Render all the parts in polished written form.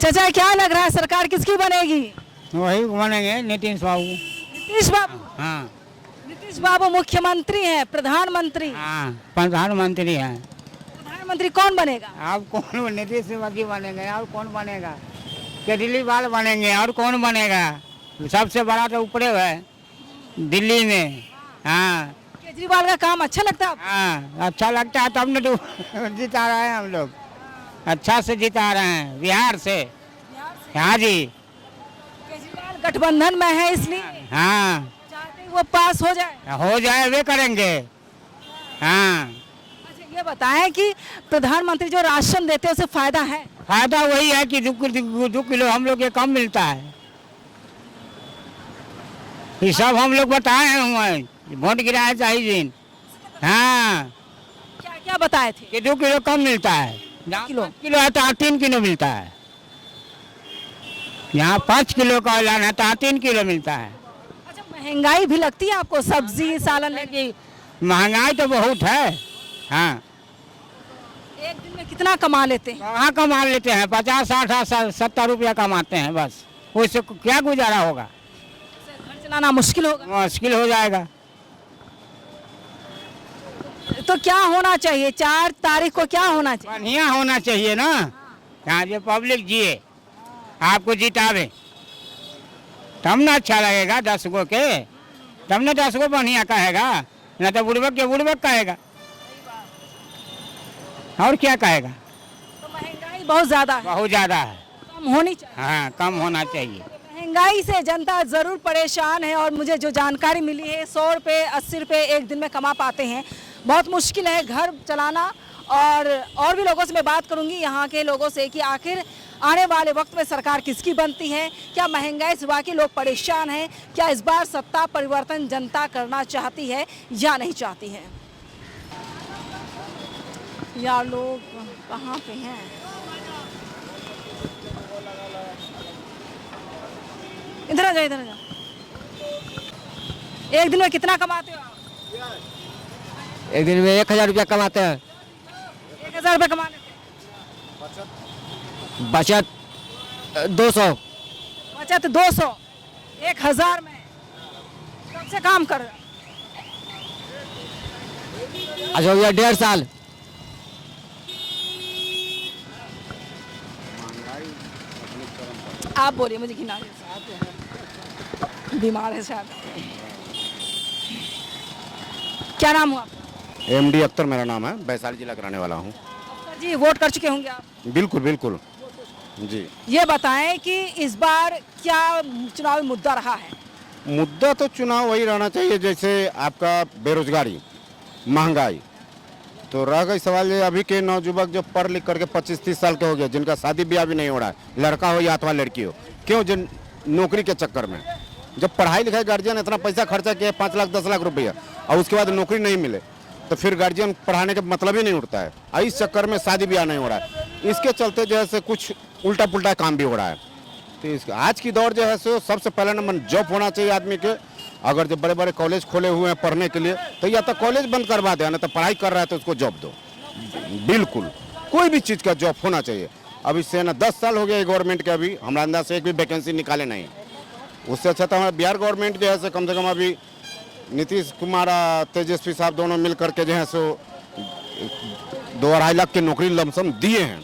चाचा क्या लग रहा है सरकार किसकी बनेगी? वही बनेंगे नीतीश बाबू। नीतीश बाबू। हाँ नीतीश बाबू मुख्यमंत्री हैं, प्रधानमंत्री। हाँ प्रधानमंत्री है। प्रधानमंत्री कौन बनेगा? अब कौन नीतीश बाबू बनेंगे और कौन बनेगा? केजरीवाल बनेंगे और कौन बनेगा? सबसे बड़ा तो ऊपरे है दिल्ली में। हाँ केजरीवाल का काम अच्छा लगता है आपको? हाँ अच्छा लगता है तब न तो जिता रहे हैं हम लोग। अच्छा से जिता रहे हैं बिहार से। हाँ जी केजरीवाल गठबंधन में है इसलिए हाँ चाहते हैं वो पास हो जाए। वे करेंगे। हाँ अच्छा ये बताएं कि प्रधानमंत्री जो राशन देते हैं उससे फायदा है? फायदा वही है कि 2 किलो हम लोग के कम मिलता है। ये सब हम लोग बताए हैं वोट गिराए चाहिए दिन। हाँ क्या क्या बताए थे? कि 2 किलो कम मिलता है। जहाँ 5 किलो है तो 3 किलो मिलता है। यहाँ 5 किलो का ऐलान है तो 3 किलो मिलता है। अच्छा महंगाई भी लगती है आपको? सब्जी सालन लेकिन महंगाई तो बहुत है। हाँ एक दिन में कितना कमा लेते हैं? कहाँ कमा लेते हैं? 50 60 70 रुपया कमाते हैं बस। उससे क्या गुजारा होगा? घर चलाना मुश्किल होगा। मुश्किल हो जाएगा। तो क्या होना चाहिए 4 तारीख को? क्या होना चाहिए? बढ़िया होना चाहिए ना। यहाँ जो पब्लिक जिए आपको जितावे तब ना अच्छा लगेगा 10 गो के। तब ना 10 गो बढ़िया कहेगा, न तो बुड़बक के बुड़बक कहेगा और क्या कहेगा। तो महंगाई बहुत ज्यादा है। बहुत ज़्यादा है। कम होनी चाहिए। हाँ कम होना चाहिए। महंगाई से जनता ज़रूर परेशान है और मुझे जो जानकारी मिली है 100 रुपये 80 रुपये एक दिन में कमा पाते हैं। बहुत मुश्किल है घर चलाना। और भी लोगों से मैं बात करूंगी यहाँ के लोगों से कि आखिर आने वाले वक्त में सरकार किसकी बनती है? क्या महंगाई से वाकई लोग परेशान हैं? क्या इस बार सत्ता परिवर्तन जनता करना चाहती है या नहीं चाहती है? यार लोग कहाँ पे हैं? इधर आ जाओ, इधर आ जाओ। एक दिन में कितना कमाते हो आप? एक दिन में 1000 रुपया कमाते हैं। 1000 रुपये कमा लेते हैं। बचत 200। बचत 200। 1000 में कब से काम कर रहे हो? अच्छा हो गया 1.5 साल। आप बोलिए, मुझे घिना बीमार है शायद। क्या नाम हुआ आपका? MD अख्तर मेरा नाम है, वैशाली जिला का रहने वाला हूँ। अख्तर जी वोट कर चुके होंगे आप? बिल्कुल बिल्कुल जी। ये बताएं कि इस बार क्या चुनावी मुद्दा रहा है? मुद्दा तो चुनाव वही रहना चाहिए जैसे आपका बेरोजगारी, महंगाई। तो रह गई सवाल ये अभी के नौजुवक जो पढ़ लिख करके 25-30 साल के हो गए, जिनका शादी ब्याह भी नहीं हो रहा है, लड़का हो या अथवा लड़की हो, क्यों? जिन नौकरी के चक्कर में जब पढ़ाई लिखाई गार्जियन इतना पैसा खर्चा किया 5 लाख 10 लाख रुपया और उसके बाद नौकरी नहीं मिले तो फिर गार्जियन पढ़ाने का मतलब ही नहीं उठता है। इस चक्कर में शादी ब्याह नहीं हो रहा है। इसके चलते जो है से कुछ उल्टा पुल्टा काम भी हो रहा है। तो आज की दौर जो है सो सबसे पहला नंबर जॉब होना चाहिए आदमी के। अगर जो बड़े बड़े कॉलेज खोले हुए हैं पढ़ने के लिए तो या तो कॉलेज बंद करवा दे, ना तो पढ़ाई कर रहा है तो उसको जॉब दो। बिल्कुल कोई भी चीज़ का जॉब होना चाहिए। अब इससे ना 10 साल हो गया गवर्नमेंट के, अभी हमारा अंदाज से एक भी वैकेंसी निकाले नहीं। उससे अच्छा तो हमारा बिहार गवर्नमेंट जो है से कम अभी नीतीश कुमार तेजस्वी साहब दोनों मिल करके जो है सो 2-2.5 लाख की नौकरी लमसम दिए हैं।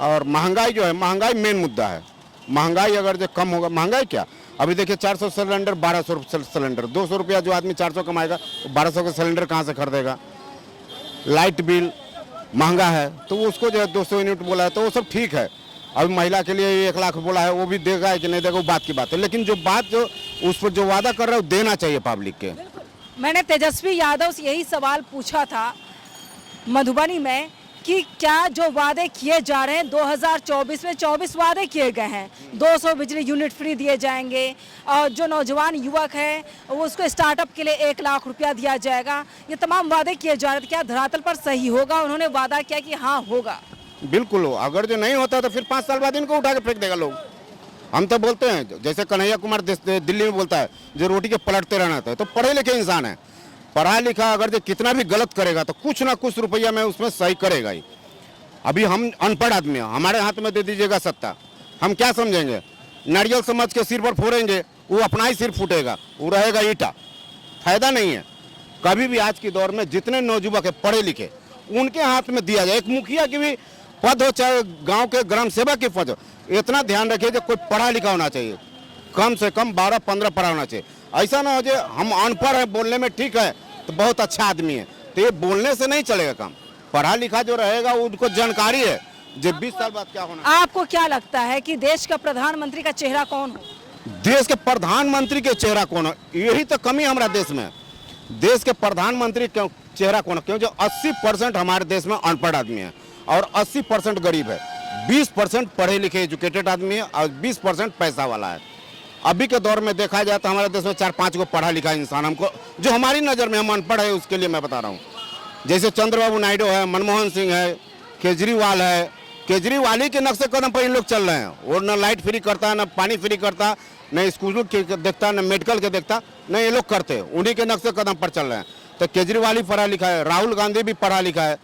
और महंगाई जो है, महंगाई मेन मुद्दा है। महंगाई अगर जो कम होगा, महंगाई क्या अभी देखिए 400 सिलेंडर 1200 सिलेंडर, 200 रुपया जो आदमी 400 कमाएगा 1200 का सिलेंडर कहाँ से खरीदेगा? लाइट बिल महंगा है तो उसको जो है 200 यूनिट बोला है तो वो सब ठीक है। अभी महिला के लिए 1 लाख बोला है, वो भी देगा कि नहीं देगा वो बात की बात है, लेकिन जो बात जो उस पर जो वादा कर रहा है वो देना चाहिए पब्लिक के। मैंने तेजस्वी यादव से यही सवाल पूछा था मधुबनी में कि क्या जो वादे किए जा रहे हैं 2024 में 24 वादे किए गए हैं, 200 बिजली यूनिट फ्री दिए जाएंगे और जो नौजवान युवक है वो उसको स्टार्टअप के लिए 1 लाख रुपया दिया जाएगा, ये तमाम वादे किए जा रहे थे। क्या धरातल पर सही होगा? उन्होंने वादा किया कि हाँ होगा। बिल्कुल हो, अगर जो नहीं होता तो फिर 5 साल बाद इनको उठा के फेंक देगा लोग। हम तो बोलते हैं जैसे कन्हैया कुमार दिल्ली में बोलता है जो रोटी के पलटते रहना था, तो पढ़े लिखे इंसान है, पढ़ा लिखा अगर जो कितना भी गलत करेगा तो कुछ ना कुछ रुपया में उसमें सही करेगा ही। अभी हम अनपढ़ आदमी हैं, हमारे हाथ में दे दीजिएगा सत्ता हम क्या समझेंगे? नारियल समझ के सिर पर फोड़ेंगे, वो अपना ही सिर फूटेगा, वो रहेगा ईटा, फायदा नहीं है। कभी भी आज के दौर में जितने नौजुवक है पढ़े लिखे, उनके हाथ में दिया जाए। एक मुखिया की भी पद हो, चाहे गांव के ग्राम सेवक की पद हो, इतना ध्यान रखिए कि कोई पढ़ा लिखा होना चाहिए, कम से कम 12-15 पढ़ा होना चाहिए। ऐसा ना हो जाए हम अनपढ़ है, बोलने में ठीक है तो बहुत अच्छा आदमी है, तो ये बोलने से नहीं चलेगा काम। पढ़ा लिखा जो रहेगा उनको जानकारी है जो 20 साल बाद क्या होना। आपको क्या लगता है कि देश का प्रधानमंत्री का चेहरा कौन हो? देश के प्रधानमंत्री के चेहरा कौन हो, यही तो कमी हमारा देश में। देश के प्रधानमंत्री क्यों चेहरा कौन है? क्यों जो 80% हमारे देश में अनपढ़ आदमी है और 80% गरीब है, 20% पढ़े लिखे एजुकेटेड आदमी है और 20% पैसा वाला है। अभी के दौर में देखा जाए तो हमारे देश में 4-5 को पढ़ा लिखा इंसान हमको, जो हमारी नज़र में हम अनपढ़ है, उसके लिए मैं बता रहा हूँ। जैसे चंद्रबाबू नायडू है, मनमोहन सिंह है, केजरीवाल है। केजरीवाल ही के नक्शे कदम पर इन लोग चल रहे हैं। वो न लाइट फ्री करता, न पानी फ्री करता, न स्कूल के देखता, न मेडिकल के देखता, न ये लोग करते, उन्हीं के नक्शे कदम पर चल रहे हैं। तो केजरीवाल ही पढ़ा लिखा है, राहुल गांधी भी पढ़ा लिखा है,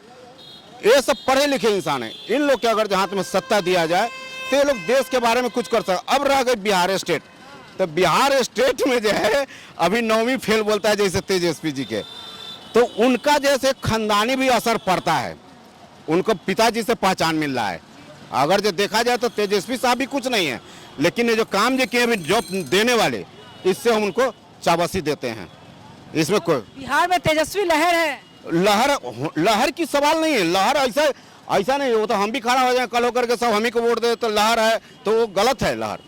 ये सब पढ़े लिखे इंसान है। इन लोग के अगर हाथ में सत्ता दिया जाए तो ये लोग देश के बारे में कुछ कर सकते। अब रह गए बिहार स्टेट, तो बिहार स्टेट में जो है अभी 9वीं फेल बोलता है जैसे तेजस्वी जी के, तो उनका जैसे खानदानी भी असर पड़ता है, उनको पिताजी से पहचान मिल रहा है। अगर जो देखा जाए तो तेजस्वी साहब भी कुछ नहीं है, लेकिन ये जो काम जो किए जॉब देने वाले, इससे हम उनको चाबसी देते हैं। इसमें कोई बिहार में तेजस्वी लहर है। लहर की सवाल नहीं है। लहर ऐसा नहीं, वो तो हम भी खड़ा हो जाए कल होकर के सब हम ही को वोट दे तो लहर है, तो वो गलत है। लहर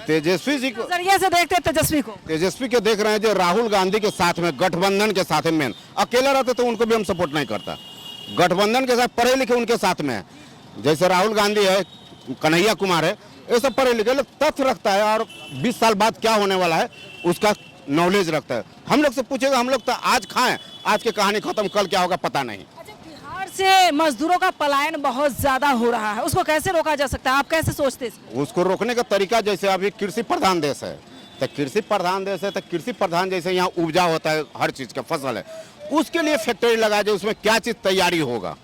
तेजस्वी जी को नजरिए से देखते हैं तेजस्वी को। तेजस्वी के देख रहे हैं जो राहुल गांधी के साथ में गठबंधन के साथ में, अकेला रहते तो उनको भी हम सपोर्ट नहीं करता। गठबंधन के साथ पढ़े लिखे उनके साथ में है, जैसे राहुल गांधी है, कन्हैया कुमार है, ये सब पढ़े लिखे लोग तथ्य रखता है और 20 साल बाद क्या होने वाला है उसका नॉलेज रखता है। हम लोग से पूछेगा, हम लोग तो आज खाएं, आज की कहानी खत्म, कल क्या होगा पता नहीं। अच्छा, बिहार से मजदूरों का पलायन बहुत ज्यादा हो रहा है, उसको कैसे रोका जा सकता है? आप कैसे सोचते हैं? उसको रोकने का तरीका, जैसे अभी कृषि प्रधान देश है, तो कृषि प्रधान देश है तो कृषि प्रधान जैसे यहाँ उपजा होता है, हर चीज़ का फसल है, उसके लिए फैक्ट्री लगा जाए, उसमें क्या चीज़ तैयारी होगा।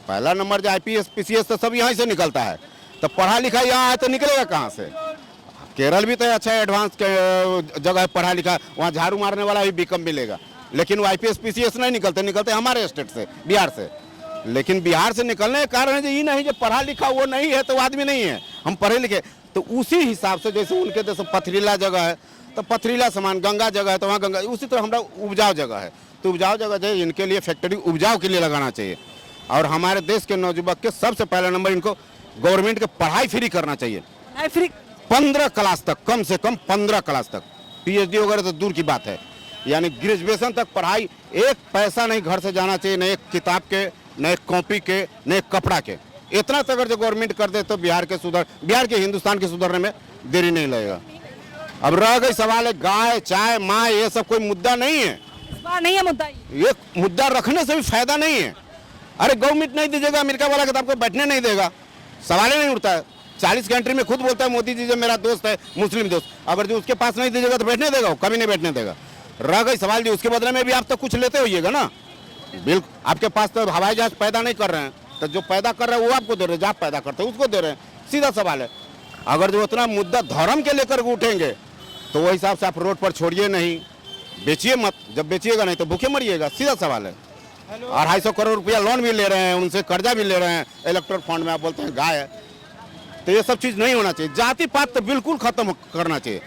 पहला नंबर जो IPS PCS तो सब यहाँ से निकलता है, तो पढ़ा लिखा यहाँ आए तो निकलेगा कहाँ से? केरल भी तो अच्छा एडवांस जगह है पढ़ा लिखा, वहाँ झाड़ू मारने वाला भी बीकम मिलेगा, लेकिन वो IPS PCS नहीं निकलते हमारे स्टेट से, बिहार से। लेकिन बिहार से निकलने का कारण है ये नहीं जो पढ़ा लिखा वो नहीं है तो आदमी नहीं है, हम पढ़े लिखे। तो उसी हिसाब से जैसे उनके देश पथरीला जगह है तो पथरीला समान, गंगा जगह है तो वहाँ गंगा, उसी तरह हमारा उपजाऊ जगह है तो उपजाऊ जगह जो है इनके लिए फैक्ट्री उपजाऊ के लिए लगाना चाहिए। और हमारे देश के नौजुवक के सबसे पहला नंबर इनको गवर्नमेंट के पढ़ाई फ्री करना चाहिए। 15 क्लास तक, कम से कम 15 क्लास तक, PhD वगैरह तो दूर की बात है, यानी ग्रेजुएशन तक पढ़ाई। एक पैसा नहीं घर से जाना चाहिए, न एक किताब के, न एक कॉपी के, न एक कपड़ा के। इतना तक अगर जो गवर्नमेंट कर दे तो बिहार के हिंदुस्तान के सुधरने में देरी नहीं लगेगा। अब रह गई सवाल है गाय, चाय, माँ, ये सब कोई मुद्दा नहीं है, इस बार नहीं है मुद्दा। ये मुद्दा रखने से भी फायदा नहीं है। अरे गवर्नमेंट नहीं दीजिएगा, अमेरिका वाला तो आपको बैठने नहीं देगा, सवाल ही नहीं उठता है। 40 कंट्री में खुद बोलता है मोदी जी जो मेरा दोस्त है, मुस्लिम दोस्त, अगर जो उसके पास नहीं दीजिएगा तो बैठने देगा, कभी नहीं बैठने देगा। रह गई सवाल जी उसके बदले में भी आप तो कुछ लेते होइएगा ना। बिल्कुल, आपके पास तो हवाई जहाज पैदा नहीं कर रहे हैं, तो जो पैदा कर रहे हैं वो आपको दे रहे हैं, जो आप पैदा करते हैं उसको दे रहे हैं, सीधा सवाल है। अगर जो उतना मुद्दा धर्म के लेकर उठेंगे तो वो हिसाब से आप रोड पर छोड़िए नहीं, बेचिए मत, जब बेचिएगा नहीं तो भूखे मरिएगा, सीधा सवाल है। 250 करोड़ रुपया लोन भी ले रहे हैं, उनसे कर्जा भी ले रहे हैं इलेक्ट्रल फंड में, आप बोलते हैं गाय है, तो ये सब चीज नहीं होना चाहिए। जाति पात तो बिल्कुल खत्म करना चाहिए,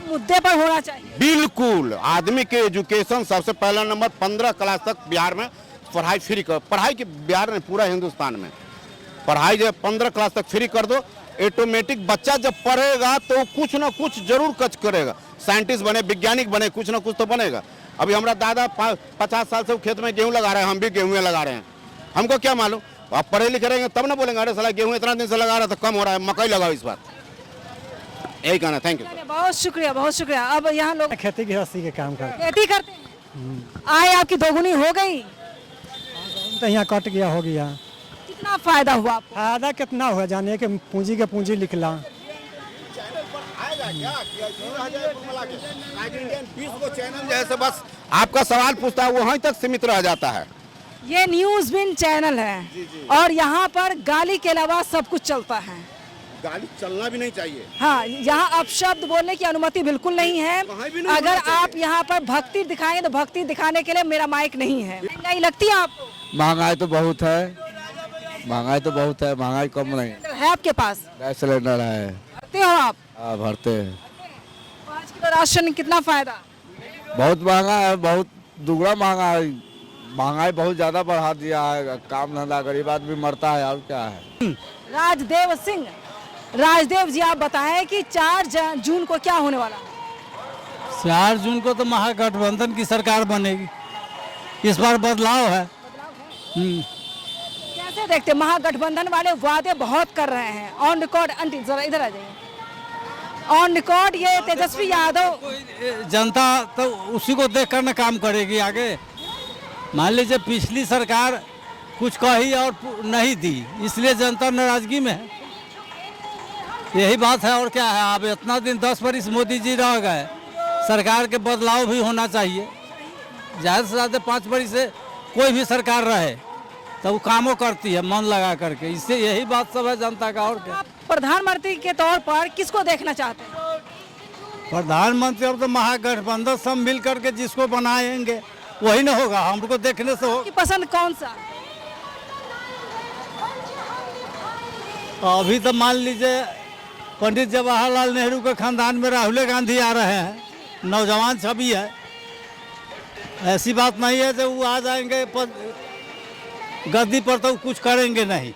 मुद्दे पर होना चाहिए। बिल्कुल आदमी के एजुकेशन सबसे पहला नंबर, 15 क्लास तक बिहार में पढ़ाई फ्री कर, पढ़ाई के बिहार में पूरा हिंदुस्तान में पढ़ाई जो 15 क्लास तक फ्री कर दो, ऑटोमेटिक बच्चा जब पढ़ेगा तो कुछ ना कुछ जरूर कच करेगा, साइंटिस्ट बने, वैज्ञानिक बने, कुछ ना कुछ तो बनेगा। अभी हमारा दादा 50 साल से खेत में गेहूं लगा रहे हैं, हम भी गेहूं लगा रहे हैं, हमको क्या मालूम? आप पढ़े लिखे रहेंगे तब ना बोलेंगे अरे साला गेहूं इतना दिन से लगा रहा था, कम हो रहा है, मकई लगाओ इस बार। यही कहना, थैंक यू। बहुत शुक्रिया, बहुत शुक्रिया। अब यहाँ लोग खेती गृहस्थी के काम करते खेती करते हैं, आय आपकी दोगुनी हो गई, तो यहाँ कट गया, हो गया। कितना फायदा हुआ आपको? फायदा कितना हुआ जाने के पूंजी के पूंजी लिखला। जैसे बस आपका सवाल पूछता है वहीं तक सीमित रह जाता है। ये न्यूज़ बिन चैनल है और यहाँ पर गाली के अलावा सब कुछ चलता है। गाड़ी चलना भी नहीं चाहिए। हाँ, यहाँ अपशब्द बोलने की अनुमति बिल्कुल नहीं है। कहीं भी नहीं अगर होना चाहिए। आप यहाँ पर भक्ति दिखाएं तो भक्ति दिखाने के लिए मेरा माइक नहीं है। महंगाई लगती है आपको? महंगाई तो बहुत है, महंगाई तो बहुत है, महंगाई कम नहीं है आपके पास? गैस सिलेंडर है। भरते हो आप? हाँ, भरते हैं। 5 किलो राशन कितना फायदा? बहुत महंगा है, बहुत दुगना महंगा है। महंगाई बहुत ज़्यादा बढ़ा दिया है, काम धंधा गरीब आदमी मरता है, और क्या है। राजदेव सिंह, राजदेव जी आप बताएं कि 4 जून को क्या होने वाला? 4 जून को तो महागठबंधन की सरकार बनेगी, इस बार बदलाव है। कैसे देखते? महागठबंधन वाले वादे बहुत कर रहे हैं, ऑन रिकॉर्ड। आंटी जरा इधर आ जाइए। ऑन रिकॉर्ड ये तेजस्वी यादव, जनता तो उसी को देख कर न काम करेगी आगे। मान लीजिए पिछली सरकार कुछ कही और नहीं दी, इसलिए जनता नाराजगी में है। यही बात है, और क्या है। अब इतना दिन 10 वर्ष मोदी जी रह गए, सरकार के बदलाव भी होना चाहिए। ज़्यादा से ज़्यादा 5 वर्ष से कोई भी सरकार रहे तो वो कामों करती है मन लगा करके। इससे यही बात सब है जनता का, और क्या। आप प्रधानमंत्री के तौर पर किसको देखना चाहते हैं? प्रधानमंत्री अब तो महागठबंधन सब मिल करके जिसको बनाएंगे वही ना होगा, हमको देखने से हो। कि पसंद कौन सा? अभी तो मान लीजिए पंडित जवाहरलाल नेहरू के खानदान में राहुल गांधी आ रहे हैं, नौजवान छवि है। ऐसी बात नहीं है जो वो आ जाएंगे गद्दी पर तो कुछ करेंगे नहीं।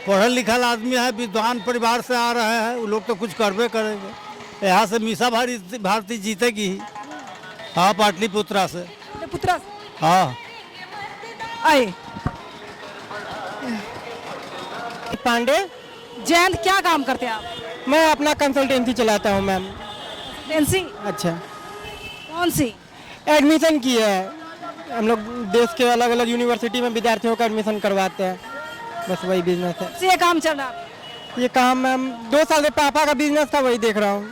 पढ़ल लिखल आदमी है, विद्वान परिवार से आ रहे हैं, वो लोग तो कुछ करबे करेंगे। यहाँ से मीसा भारती जीतेगी ही। हाँ, पाटलिपुत्रा से। पुत्रा हाँ, आए। पांडे, जयंत क्या काम करते हैं आप? मैं अपना कंसल्टेंसी चलाता हूँ मैम। एजेंसी? अच्छा, कौन सी? एडमिशन की है, हम लोग देश के अलग अलग यूनिवर्सिटी में विद्यार्थियों का एडमिशन करवाते हैं, बस वही बिजनेस है। ये काम चल रहा है? ये काम मैम 2 साल से पापा का बिजनेस था, वही देख रहा हूँ।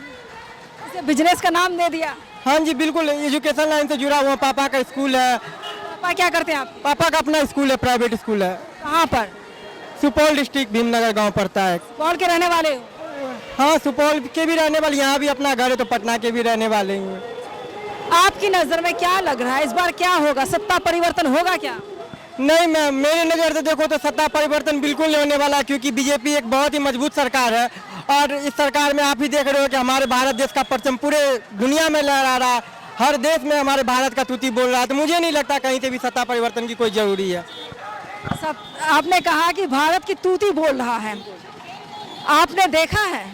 इसे बिजनेस का नाम दे दिया? हाँ जी बिल्कुल, एजुकेशन लाइन से जुड़ा हुआ। पापा का स्कूल है। पापा क्या करते हैं आप? पापा का अपना स्कूल है, प्राइवेट स्कूल है। कहाँ पर? सुपौल डिस्ट्रिक्ट भीमनगर गांव पड़ता है। सुपौल के रहने वाले हो? हाँ, सुपौल के भी रहने वाले, यहाँ भी अपना घर है तो पटना के भी रहने वाले हैं। आपकी नजर में क्या लग रहा है, इस बार क्या होगा? सत्ता परिवर्तन होगा क्या? नहीं मैम, मेरे नज़र से देखो तो सत्ता परिवर्तन बिल्कुल नहीं होने वाला, क्योंकि बीजेपी एक बहुत ही मजबूत सरकार है। और इस सरकार में आप ही देख रहे हो कि हमारे भारत देश का परचम पूरे दुनिया में लहरा रहा है, हर देश में हमारे भारत का तूती बोल रहा है। तो मुझे नहीं लगता कहीं से भी सत्ता परिवर्तन की कोई जरूरी है। आपने कहा कि भारत की तूती बोल रहा है, आपने देखा है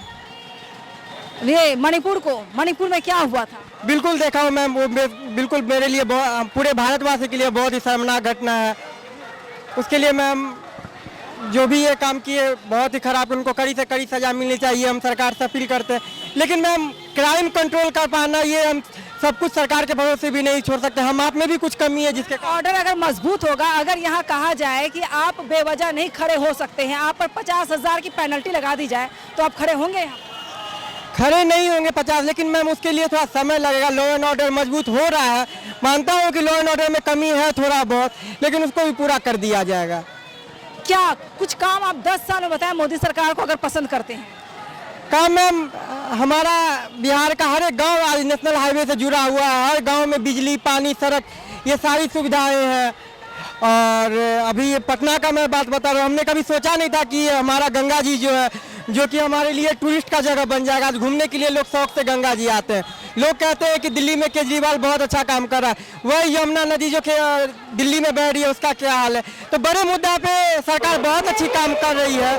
ये मणिपुर को? मणिपुर में क्या हुआ था? बिल्कुल देखा हूँ मैम, वो बिल्कुल मेरे लिए पूरे भारतवासी के लिए बहुत ही शर्मनाक घटना है। उसके लिए मैम जो भी ये काम किए बहुत ही खराब, उनको कड़ी से कड़ी सजा मिलनी चाहिए, हम सरकार से अपील करते हैं। लेकिन मैम क्राइम कंट्रोल कर पाना, ये हम सब कुछ सरकार के भरोसे भी नहीं छोड़ सकते। हम आप में भी कुछ कमी है, जिसके ऑर्डर अगर मजबूत होगा, अगर यहाँ कहा जाए कि आप बेवजह नहीं खड़े हो सकते हैं, आप पर 50,000 की पेनल्टी लगा दी जाए, तो आप खड़े होंगे? यहाँ खड़े नहीं होंगे 50, लेकिन मैम उसके लिए थोड़ा समय लगेगा। लॉ एंड ऑर्डर मजबूत हो रहा है, मानता हूँ कि लॉ एंड ऑर्डर में कमी है थोड़ा बहुत, लेकिन उसको भी पूरा कर दिया जाएगा। क्या कुछ काम आप 10 साल में बताएं मोदी सरकार को अगर पसंद करते हैं? काम मैम, हमारा बिहार का हर एक गांव आज नेशनल हाईवे से जुड़ा हुआ है। हर गांव में बिजली, पानी, सड़क, ये सारी सुविधाएं हैं। और अभी ये पटना का मैं बात बता रहा हूँ, हमने कभी सोचा नहीं था कि ये हमारा गंगा जी जो है, जो कि हमारे लिए टूरिस्ट का जगह बन जाएगा। आज घूमने के लिए लोग शौक से गंगा जी आते हैं। लोग कहते हैं कि दिल्ली में केजरीवाल बहुत अच्छा काम कर रहा है, वही यमुना नदी जो दिल्ली में बह रही है उसका क्या हाल है। तो बड़े मुद्दा पे सरकार बहुत अच्छी काम कर रही है।